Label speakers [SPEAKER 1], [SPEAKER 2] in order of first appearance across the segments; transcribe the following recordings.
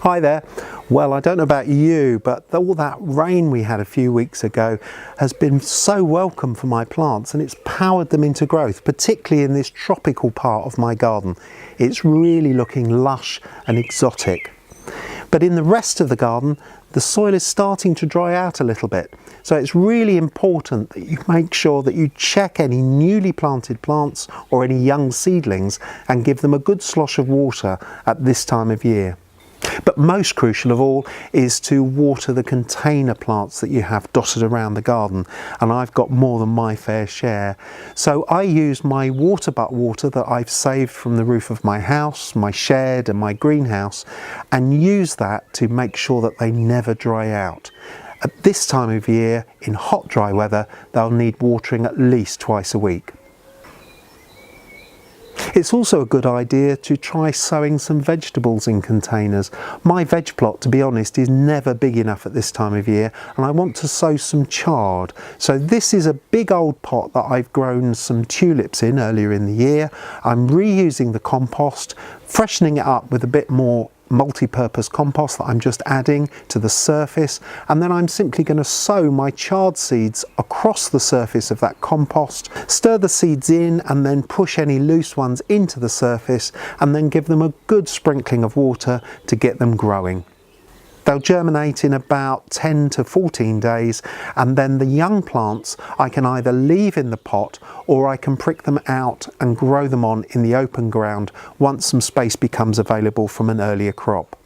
[SPEAKER 1] Hi there. Well, I don't know about you, but all that rain we had a few weeks ago has been so welcome for my plants, and it's powered them into growth, particularly in this tropical part of my garden. It's really looking lush and exotic. But in the rest of the garden, the soil is starting to dry out a little bit. So it's really important that you make sure that you check any newly planted plants or any young seedlings and give them a good slosh of water at this time of year. But most crucial of all is to water the container plants that you have dotted around the garden, and I've got more than my fair share. So I use my water butt water that I've saved from the roof of my house, my shed and my greenhouse, and use that to make sure that they never dry out. At this time of year, in hot dry weather, they'll need watering at least twice a week. It's also a good idea to try sowing some vegetables in containers. My veg plot, to be honest, is never big enough at this time of year, and I want to sow some chard. So this is a big old pot that I've grown some tulips in earlier in the year. I'm reusing the compost, freshening it up with a bit more multi-purpose compost that I'm just adding to the surface, and then I'm simply going to sow my chard seeds across the surface of that compost, stir the seeds in and then push any loose ones into the surface, and then give them a good sprinkling of water to get them growing. They'll germinate in about 10 to 14 days, and then the young plants I can either leave in the pot or I can prick them out and grow them on in the open ground once some space becomes available from an earlier crop.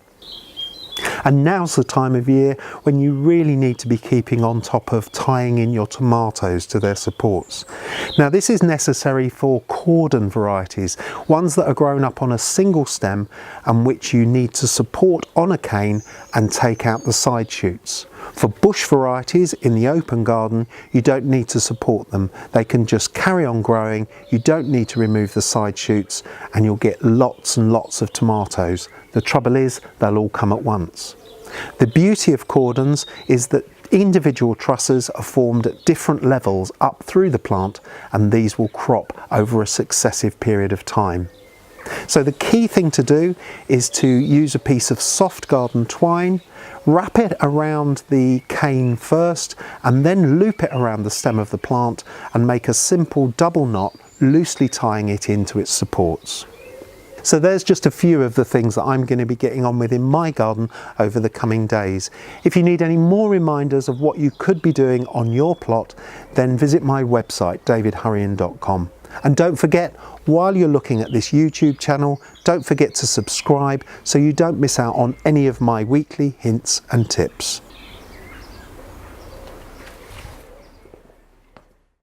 [SPEAKER 1] And now's the time of year when you really need to be keeping on top of tying in your tomatoes to their supports. Now this is necessary for cordon varieties, ones that are grown up on a single stem and which you need to support on a cane and take out the side shoots. For bush varieties in the open garden, you don't need to support them. They can just carry on growing, you don't need to remove the side shoots, and you'll get lots and lots of tomatoes. The trouble is, they'll all come at once. The beauty of cordons is that individual trusses are formed at different levels up through the plant, and these will crop over a successive period of time. So the key thing to do is to use a piece of soft garden twine, wrap it around the cane first, and then loop it around the stem of the plant and make a simple double knot, loosely tying it into its supports. So there's just a few of the things that I'm going to be getting on with in my garden over the coming days. If you need any more reminders of what you could be doing on your plot, then visit my website davidhurrian.com. And don't forget, while you're looking at this YouTube channel, don't forget to subscribe so you don't miss out on any of my weekly hints and tips.